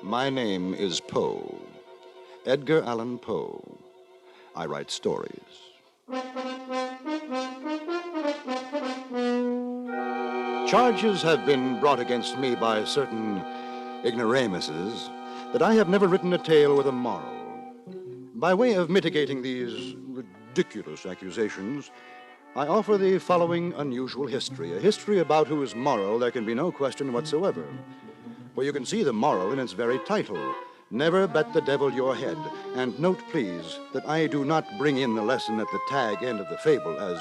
My name is Poe, Edgar Allan Poe. I write stories. Charges have been brought against me by certain ignoramuses that I have never written a tale with a moral. By way of mitigating these ridiculous accusations, I offer the following unusual history, a history about whose moral there can be no question whatsoever. For you can see the moral in its very title, Never Bet the Devil Your Head. And note, please, that I do not bring in the lesson at the tag end of the fable, as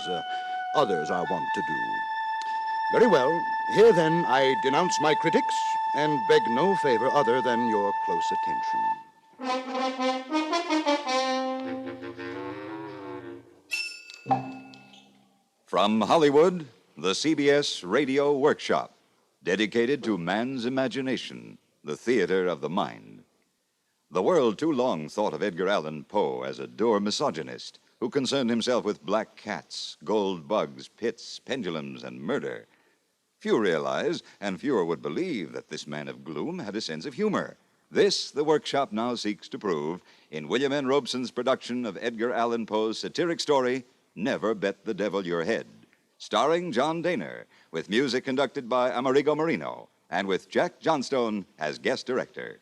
others are wont to do. Very well, here then I denounce my critics and beg no favor other than your close attention. From Hollywood, the CBS Radio Workshop, dedicated to man's imagination, the theater of the mind. The world too long thought of Edgar Allan Poe as a dour misogynist who concerned himself with black cats, gold bugs, pits, pendulums, and murder. Few realize, and fewer would believe, that this man of gloom had a sense of humor. This, the workshop now seeks to prove in William N. Robeson's production of Edgar Allan Poe's satiric story, Never Bet the Devil Your Head, starring John Dehner, with music conducted by Amerigo Marino, and with Jack Johnstone as guest director.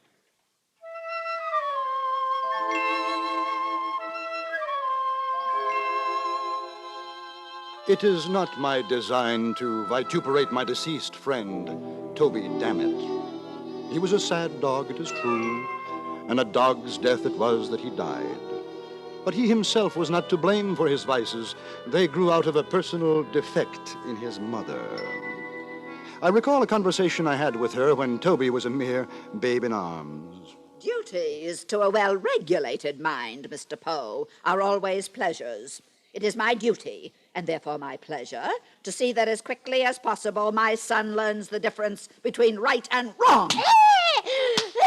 It is not my design to vituperate my deceased friend, Toby Dammit. He was a sad dog, it is true, and a dog's death it was that he died. But he himself was not to blame for his vices. They grew out of a personal defect in his mother. I recall a conversation I had with her when Toby was a mere babe in arms. Duties to a well-regulated mind, Mr. Poe, are always pleasures. It is my duty, and therefore my pleasure, to see that as quickly as possible my son learns the difference between right and wrong.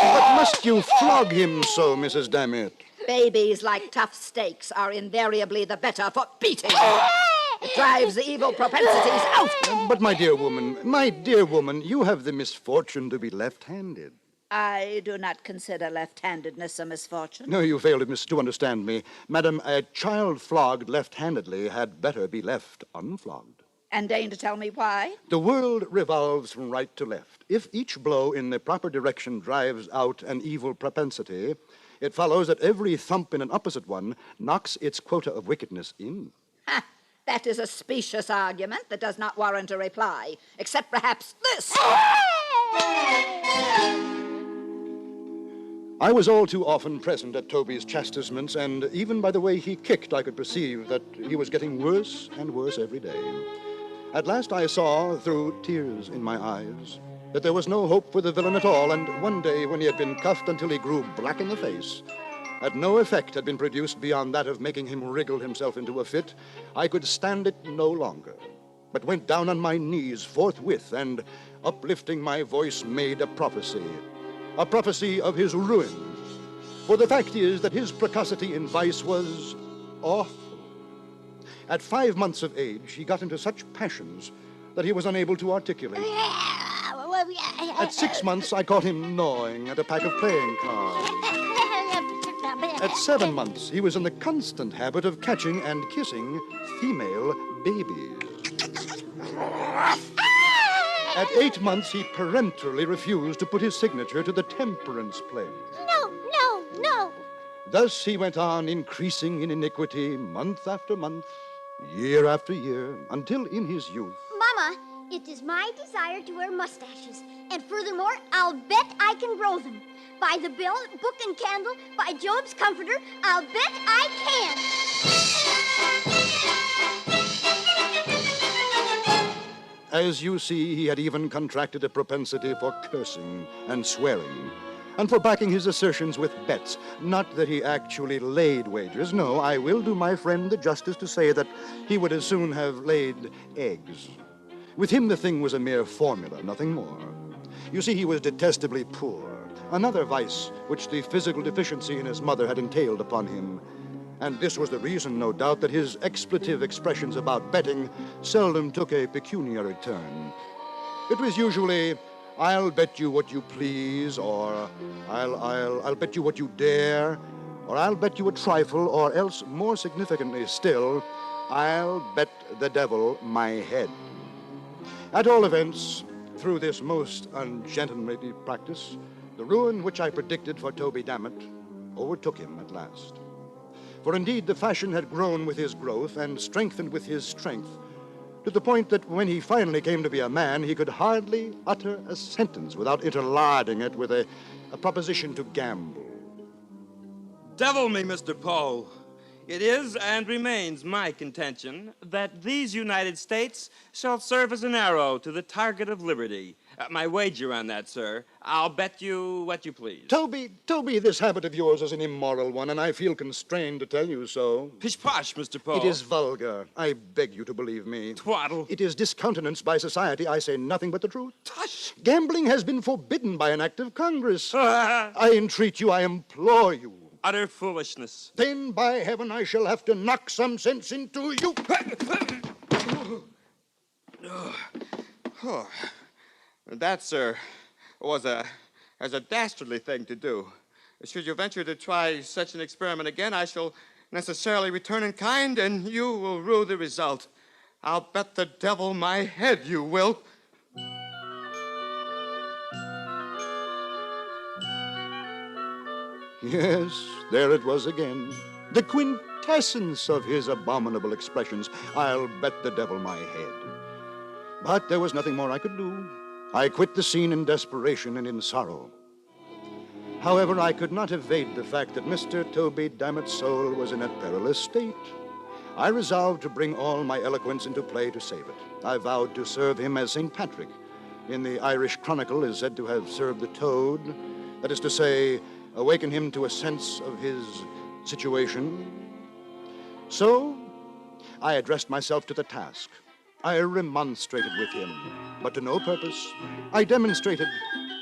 But must you flog him so, Mrs. Dammit? Babies, like tough steaks, are invariably the better for beating. It drives the evil propensities out. But my dear woman, you have the misfortune to be left-handed. I do not consider left-handedness a misfortune. No, you fail to understand me. Madam, a child flogged left-handedly had better be left unflogged. And deign to tell me why? The world revolves from right to left. If each blow in the proper direction drives out an evil propensity, it follows that every thump in an opposite one knocks its quota of wickedness in. Ha! That is a specious argument that does not warrant a reply, except perhaps this. I was all too often present at Toby's chastisements, and even by the way he kicked, I could perceive that he was getting worse and worse every day. At last I saw, through tears in my eyes, that there was no hope for the villain at all, and one day when he had been cuffed until he grew black in the face, and no effect had been produced beyond that of making him wriggle himself into a fit, I could stand it no longer, but went down on my knees forthwith and, uplifting my voice, made a prophecy of his ruin. For the fact is that his precocity in vice was awful. At 5 months of age, he got into such passions that he was unable to articulate. At 6 months, I caught him gnawing at a pack of playing cards. At 7 months, he was in the constant habit of catching and kissing female babies. At 8 months, he peremptorily refused to put his signature to the temperance pledge. No. Thus he went on increasing in iniquity month after month, year after year, until in his youth. Mama, it is my desire to wear mustaches, and furthermore, I'll bet I can grow them. By the bell, book, and candle, by Job's comforter, I'll bet I can. As you see, he had even contracted a propensity for cursing and swearing, and for backing his assertions with bets. Not that he actually laid wagers. No, I will do my friend the justice to say that he would as soon have laid eggs. With him, the thing was a mere formula, nothing more. You see, he was detestably poor, another vice which the physical deficiency in his mother had entailed upon him. And this was the reason, no doubt, that his expletive expressions about betting seldom took a pecuniary turn. It was usually, "I'll bet you what you please," or I'll bet you what you dare, or "I'll bet you a trifle," or else, more significantly still, "I'll bet the devil my head." At all events, through this most ungentlemanly practice, the ruin which I predicted for Toby Dammit overtook him at last. For indeed the fashion had grown with his growth and strengthened with his strength, to the point that when he finally came to be a man, he could hardly utter a sentence without interlarding it with a proposition to gamble. Devil me, Mr. Poe. It is and remains my contention that these United States shall serve as an arrow to the target of liberty. My wager on that, sir. I'll bet you what you please. Toby, this habit of yours is an immoral one, and I feel constrained to tell you so. Pish-posh, Mr. Poe. It is vulgar. I beg you to believe me. Twaddle. It is discountenanced by society. I say nothing but the truth. Tush. Gambling has been forbidden by an act of Congress. I entreat you, I implore you. Utter foolishness. Then, by heaven, I shall have to knock some sense into you. That, sir, was a dastardly thing to do. Should you venture to try such an experiment again, I shall necessarily return in kind, and you will rue the result. I'll bet the devil my head you will. Yes, there it was again. The quintessence of his abominable expressions. "I'll bet the devil my head." But there was nothing more I could do. I quit the scene in desperation and in sorrow. However, I could not evade the fact that Mr. Toby Dammit's soul was in a perilous state. I resolved to bring all my eloquence into play to save it. I vowed to serve him as St. Patrick, in the Irish Chronicle, is said to have served the toad. That is to say, awaken him to a sense of his situation. So, I addressed myself to the task. I remonstrated with him, but to no purpose. I demonstrated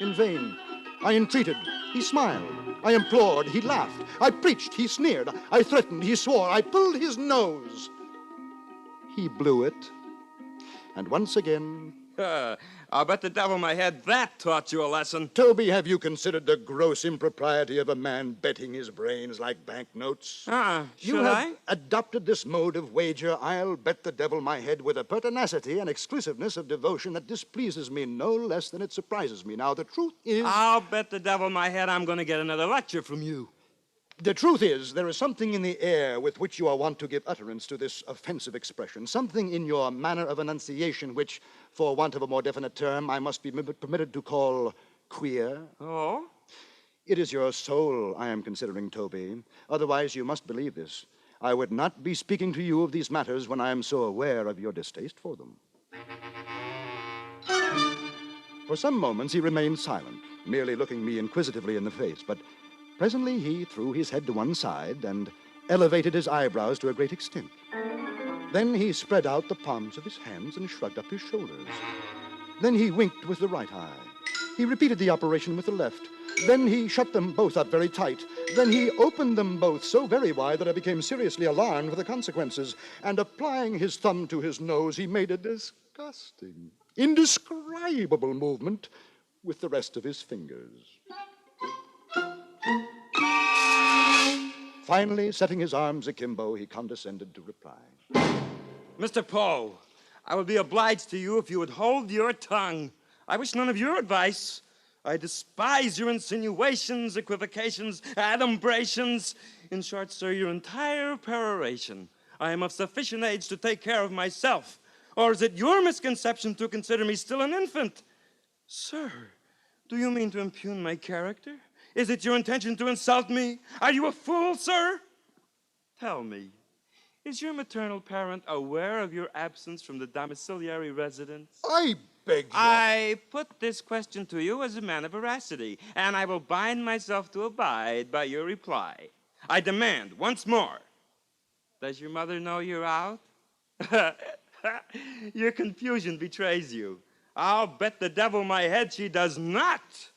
in vain. I entreated, he smiled. I implored, he laughed. I preached, he sneered. I threatened, he swore. I pulled his nose. He blew it. And once again... I'll bet the devil my head that taught you a lesson. Toby, have you considered the gross impropriety of a man betting his brains like banknotes? Should You have I? adopted this mode of wager, "I'll bet the devil my head," with a pertinacity and exclusiveness of devotion that displeases me no less than it surprises me. Now, the truth is... I'll bet the devil my head I'm going to get another lecture from you. The truth is, there is something in the air with which you are wont to give utterance to this offensive expression, something in your manner of enunciation which, for want of a more definite term, I must be permitted to call queer. Oh? It is your soul I am considering, Toby. Otherwise, you must believe this. I would not be speaking to you of these matters when I am so aware of your distaste for them. For some moments, he remained silent, merely looking me inquisitively in the face, but presently he threw his head to one side and elevated his eyebrows to a great extent. Then he spread out the palms of his hands and shrugged up his shoulders. Then he winked with the right eye. He repeated the operation with the left. Then he shut them both up very tight. Then he opened them both so very wide that I became seriously alarmed for the consequences. And applying his thumb to his nose, he made a disgusting, indescribable movement with the rest of his fingers. Finally, setting his arms akimbo, he condescended to reply. Mr. Poe, I would be obliged to you if you would hold your tongue. I wish none of your advice. I despise your insinuations, equivocations, adumbrations. In short, sir, your entire peroration. I am of sufficient age to take care of myself. Or is it your misconception to consider me still an infant? Sir, do you mean to impugn my character? Is it your intention to insult me? Are you a fool, sir? Tell me, is your maternal parent aware of your absence from the domiciliary residence? I beg you. I put this question to you as a man of veracity, and I will bind myself to abide by your reply. I demand, once more, does your mother know you're out? Your confusion betrays you. I'll bet the devil my head she does not.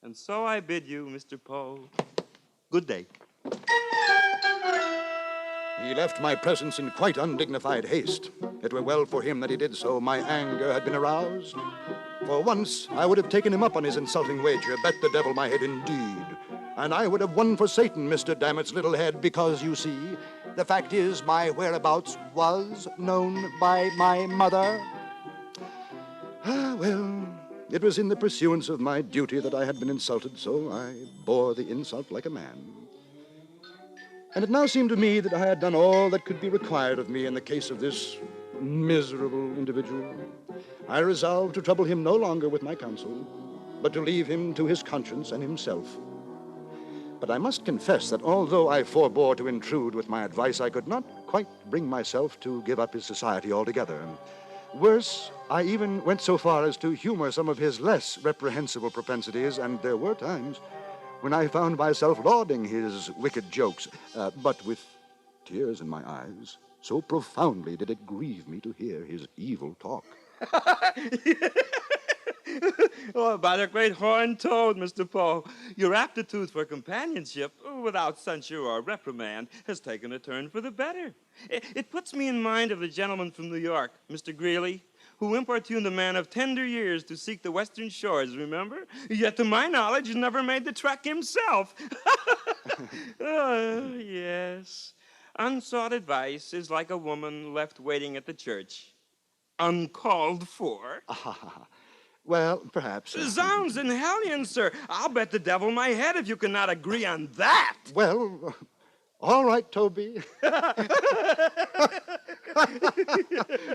And so I bid you, Mr. Poe, good day. He left my presence in quite undignified haste. It were well for him that he did so. My anger had been aroused. For once, I would have taken him up on his insulting wager, bet the devil my head indeed. And I would have won for Satan, Mr. Dammit's little head, because, you see, the fact is my whereabouts was known by my mother. Well, it was in the pursuance of my duty that I had been insulted, so I bore the insult like a man. And it now seemed to me that I had done all that could be required of me in the case of this miserable individual. I resolved to trouble him no longer with my counsel, but to leave him to his conscience and himself. But I must confess that although I forbore to intrude with my advice, I could not quite bring myself to give up his society altogether. Worse, I even went so far as to humor some of his less reprehensible propensities, and there were times when I found myself lauding his wicked jokes, but with tears in my eyes, so profoundly did it grieve me to hear his evil talk. Oh, by the great horned toad, Mr. Poe, your aptitude for companionship, without censure or reprimand, has taken a turn for the better. It puts me in mind of the gentleman from New York, Mr. Greeley, who importuned a man of tender years to seek the western shores, remember? Yet, to my knowledge, never made the trek himself. Oh, yes. Unsought advice is like a woman left waiting at the church. Uncalled for. Well, perhaps. Zounds and hellions, sir. I'll bet the devil my head if you cannot agree on that. Well, all right, Toby.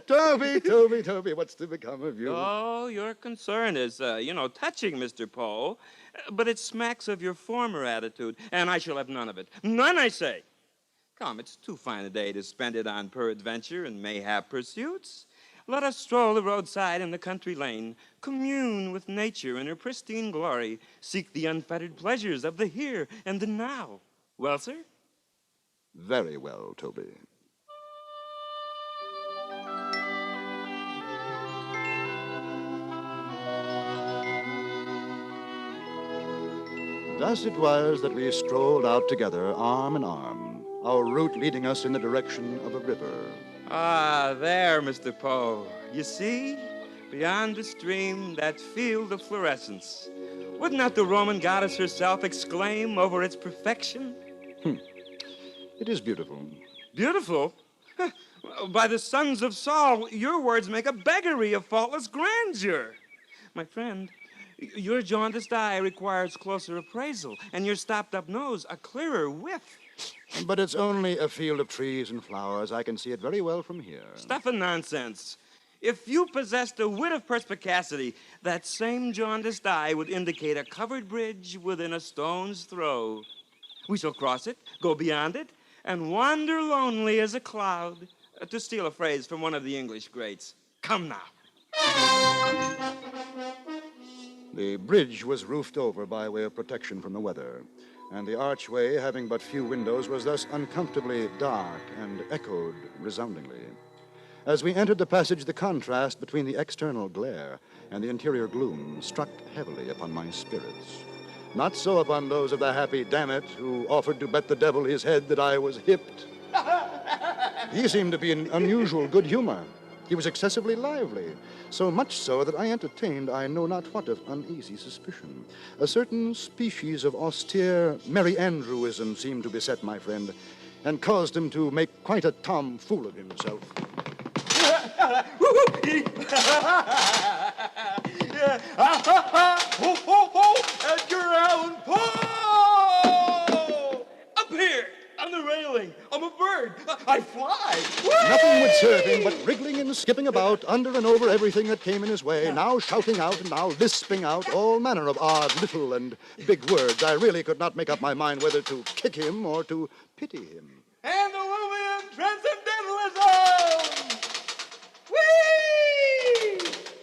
Toby, what's to become of you? Oh, your concern is, touching, Mr. Poe. But it smacks of your former attitude, and I shall have none of it. None, I say. Come, it's too fine a day to spend it on peradventure and mayhap pursuits. Let us stroll the roadside and the country lane, commune with nature in her pristine glory, seek the unfettered pleasures of the here and the now. Well, sir? Very well, Toby. Thus it was that we strolled out together, arm in arm, our route leading us in the direction of a river. Ah, there, Mr. Poe. You see, beyond the stream, that field of fluorescence. Would not the Roman goddess herself exclaim over its perfection? It is beautiful. Beautiful? By the sons of Saul, your words make a beggary of faultless grandeur. My friend, your jaundiced eye requires closer appraisal, and your stopped-up nose a clearer whiff. But it's only a field of trees and flowers. I can see it very well from here. Stuff and nonsense. If you possessed a wit of perspicacity, that same jaundiced eye would indicate a covered bridge within a stone's throw. We shall cross it, go beyond it, and wander lonely as a cloud, to steal a phrase from one of the English greats. Come now. The bridge was roofed over by way of protection from the weather, and the archway, having but few windows, was thus uncomfortably dark and echoed resoundingly. As we entered the passage, the contrast between the external glare and the interior gloom struck heavily upon my spirits. Not so upon those of the happy Dammit, who offered to bet the devil his head that I was hipped. He seemed to be in unusual good humor. He was excessively lively, so much so that I entertained I know not what of uneasy suspicion. A certain species of austere Merry Andrewism seemed to beset my friend, and caused him to make quite a tomfool of himself. Edgar Allan Poe! Up here, on the railing. I'm a bird. I fly. Nothing would serve him but wriggling and skipping about under and over everything that came in his way, now shouting out and now lisping out all manner of odd little and big words. I really could not make up my mind whether to kick him or to pity him. Antediluvian transcendentalism! Whee!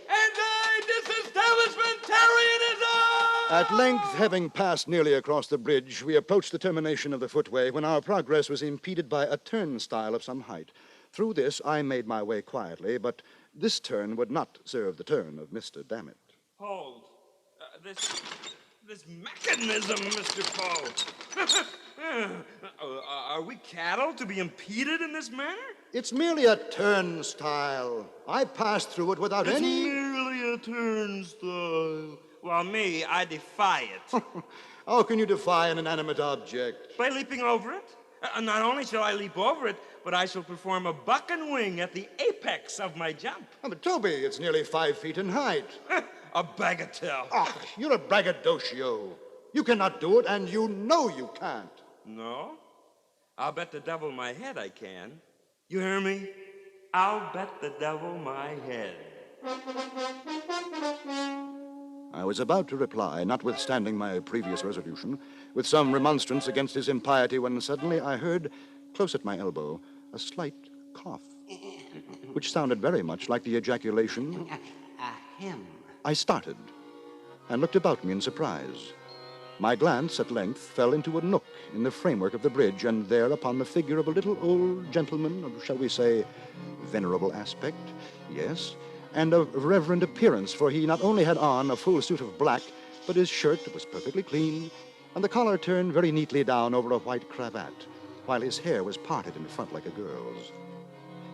Anti-disestablishmentarianism! At length, having passed nearly across the bridge, we approached the termination of the footway when our progress was impeded by a turnstile of some height. Through this, I made my way quietly, but this turn would not serve the turn of Mr. Dammit. Hold. This mechanism, Mr. Poe. Are we cattle to be impeded in this manner? It's merely a turnstile. I passed through it without It's any... merely a turnstile. Well, me, I defy it. How can you defy an inanimate object? By leaping over it. Not only shall I leap over it, but I shall perform a buck and wing at the apex of my jump. Oh, but Toby, it's nearly 5 feet in height. A bagatelle. Ah, you're a braggadocio. You cannot do it, and you know you can't. No? I'll bet the devil my head I can. You hear me? I'll bet the devil my head. I was about to reply, notwithstanding my previous resolution, with some remonstrance against his impiety, when suddenly I heard, close at my elbow, a slight cough, which sounded very much like the ejaculation. Him. I started and looked about me in surprise. My glance at length fell into a nook in the framework of the bridge, and there upon the figure of a little old gentleman of, shall we say, venerable aspect, yes, and of reverend appearance, for he not only had on a full suit of black, but his shirt was perfectly clean, and the collar turned very neatly down over a white cravat, while his hair was parted in front like a girl's.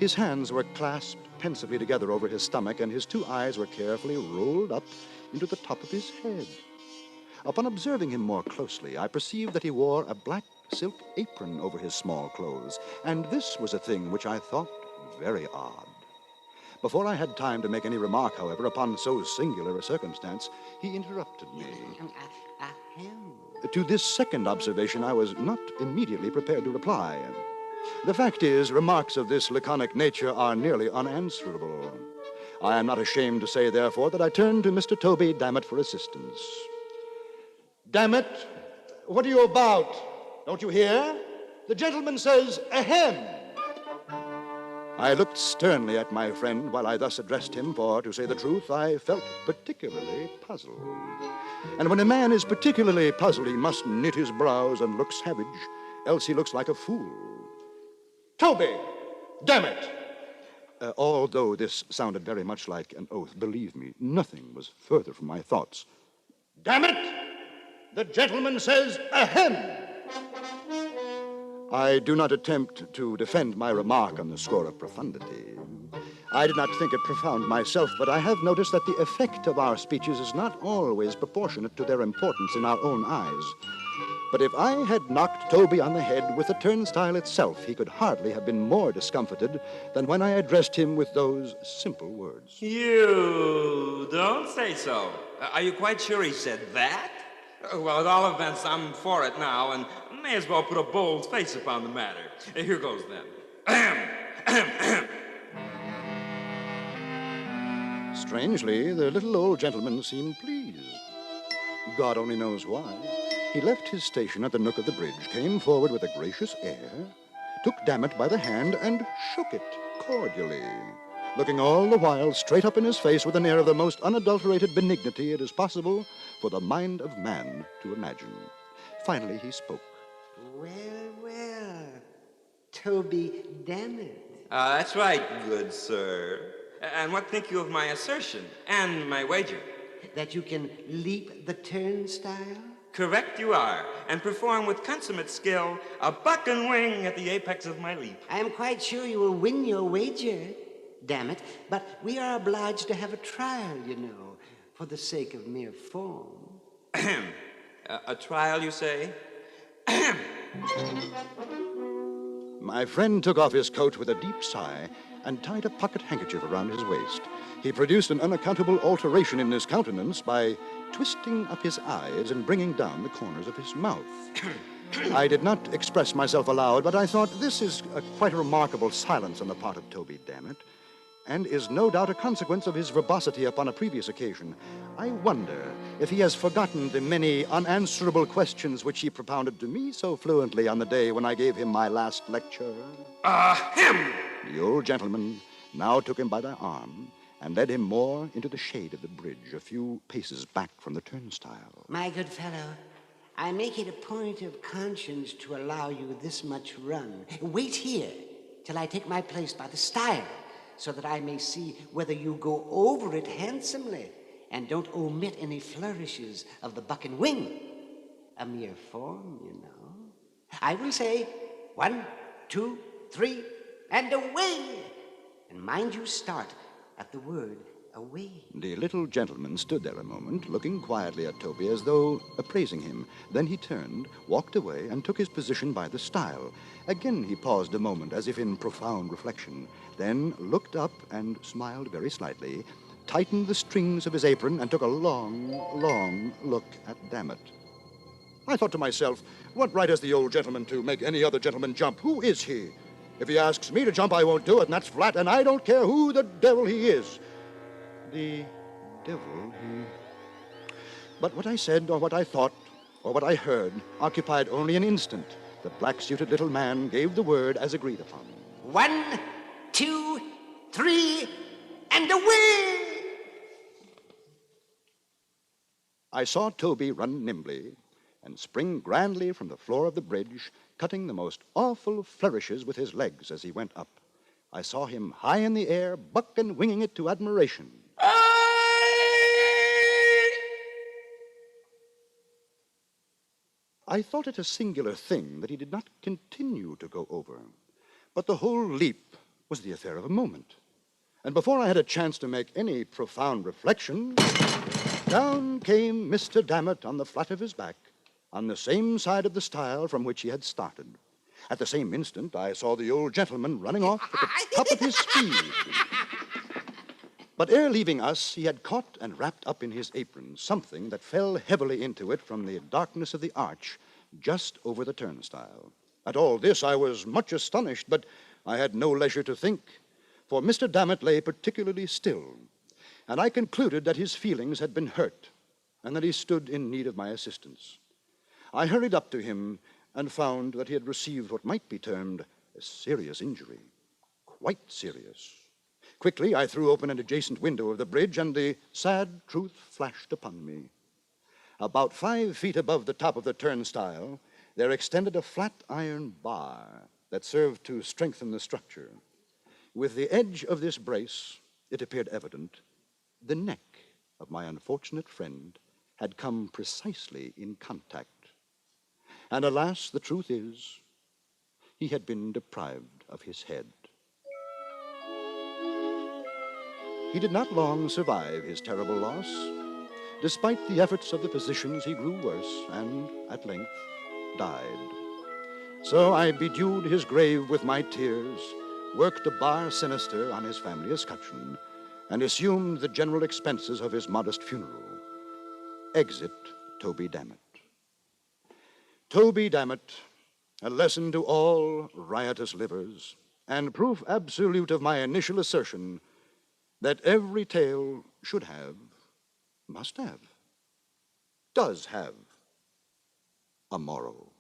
His hands were clasped pensively together over his stomach, and his 2 eyes were carefully rolled up into the top of his head. Upon observing him more closely, I perceived that he wore a black silk apron over his small clothes, and this was a thing which I thought very odd. Before I had time to make any remark, however, upon so singular a circumstance, he interrupted me. Him. To this second observation, I was not immediately prepared to reply. The fact is, remarks of this laconic nature are nearly unanswerable. I am not ashamed to say, therefore, that I turned to Mr. Toby Dammit for assistance. Dammit, what are you about? Don't you hear? The gentleman says, ahem. I looked sternly at my friend while I thus addressed him, for, to say the truth, I felt particularly puzzled. And when a man is particularly puzzled, he must knit his brows and look savage, else he looks like a fool. Toby, damn it! Although this sounded very much like an oath, believe me, nothing was further from my thoughts. Damn it! The gentleman says, ahem! I do not attempt to defend my remark on the score of profundity. I did not think it profound myself, but I have noticed that the effect of our speeches is not always proportionate to their importance in our own eyes. But if I had knocked Toby on the head with the turnstile itself, he could hardly have been more discomfited than when I addressed him with those simple words. You don't say so. Are you quite sure he said that? Well, at all events, I'm for it now, and may as well put a bold face upon the matter. Here goes then. Strangely, the little old gentleman seemed pleased. God only knows why. He left his station at the nook of the bridge, came forward with a gracious air, took Dammit by the hand, and shook it cordially, looking all the while straight up in his face with an air of the most unadulterated benignity it is possible for the mind of man to imagine. Finally, he spoke. Well, Toby Dammit. That's right, good sir. And what think you of my assertion and my wager? That you can leap the turnstile? Correct you are, and perform with consummate skill a buck and wing at the apex of my leap. I am quite sure you will win your wager, damn it, but we are obliged to have a trial, you know, for the sake of mere form. A trial, you say? My friend took off his coat with a deep sigh and tied a pocket handkerchief around his waist. He produced an unaccountable alteration in his countenance by twisting up his eyes and bringing down the corners of his mouth. I did not express myself aloud, but I thought this is quite a remarkable silence on the part of Toby Dammit, and is no doubt a consequence of his verbosity upon a previous occasion. I wonder if he has forgotten the many unanswerable questions which he propounded to me so fluently on the day when I gave him my last lecture. Him! The old gentleman now took him by the arm and led him more into the shade of the bridge, a few paces back from the turnstile. My good fellow, I make it a point of conscience to allow you this much run. Wait here till I take my place by the stile, so that I may see whether you go over it handsomely And don't omit any flourishes of the buck and wing. A mere form, you know. I will say 1, 2, 3, and away! And mind you start at the word away. The little gentleman stood there a moment, looking quietly at Toby as though appraising him. Then he turned, walked away, and took his position by the stile. Again he paused a moment, as if in profound reflection, then looked up and smiled very slightly, tightened the strings of his apron, and took a long, long look at Dammit. I thought to myself, what right has the old gentleman to make any other gentleman jump? Who is he? If he asks me to jump, I won't do it, and that's flat, and I don't care who the devil he is. The devil, But what I said, or what I thought, or what I heard, occupied only an instant. The black-suited little man gave the word as agreed upon. 1, 2, 3, and away! I saw Toby run nimbly and spring grandly from the floor of the bridge, cutting the most awful flourishes with his legs as he went up. I saw him high in the air, buck and winging it to admiration. I thought it a singular thing that he did not continue to go over. But the whole leap was the affair of a moment. And before I had a chance to make any profound reflection, down came Mr. Dammit on the flat of his back, on the same side of the stile from which he had started. At the same instant, I saw the old gentleman running off at the top of his speed. But ere leaving us, he had caught and wrapped up in his apron something that fell heavily into it from the darkness of the arch just over the turnstile. At all this, I was much astonished, but I had no leisure to think, for Mr. Dammit lay particularly still, and I concluded that his feelings had been hurt and that he stood in need of my assistance. I hurried up to him and found that he had received what might be termed a serious injury, quite serious. Quickly, I threw open an adjacent window of the bridge, and the sad truth flashed upon me. About 5 feet above the top of the turnstile, there extended a flat iron bar that served to strengthen the structure. With the edge of this brace, it appeared evident, the neck of my unfortunate friend had come precisely in contact. And alas, the truth is, he had been deprived of his head. He did not long survive his terrible loss. Despite the efforts of the physicians, he grew worse and, at length, died. So I bedewed his grave with my tears, worked a bar sinister on his family escutcheon, and assumed the general expenses of his modest funeral. Exit Toby Dammit. Toby Dammit, a lesson to all riotous livers, and proof absolute of my initial assertion that every tale should have, must have, does have a moral.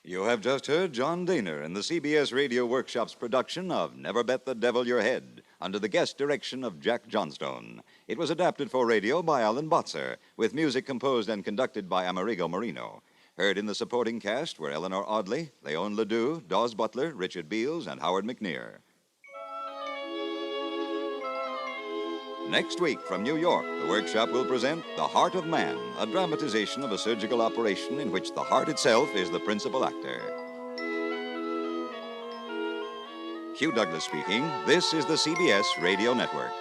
You have just heard John Daner in the CBS Radio Workshop's production of Never Bet the Devil Your Head, under the guest direction of Jack Johnstone. It was adapted for radio by Alan Botzer, with music composed and conducted by Amerigo Marino. Heard in the supporting cast were Eleanor Audley, Leon Ledoux, Dawes Butler, Richard Beals, and Howard McNear. Next week from New York, the workshop will present The Heart of Man, a dramatization of a surgical operation in which the heart itself is the principal actor. Hugh Douglas speaking. This is the CBS Radio Network.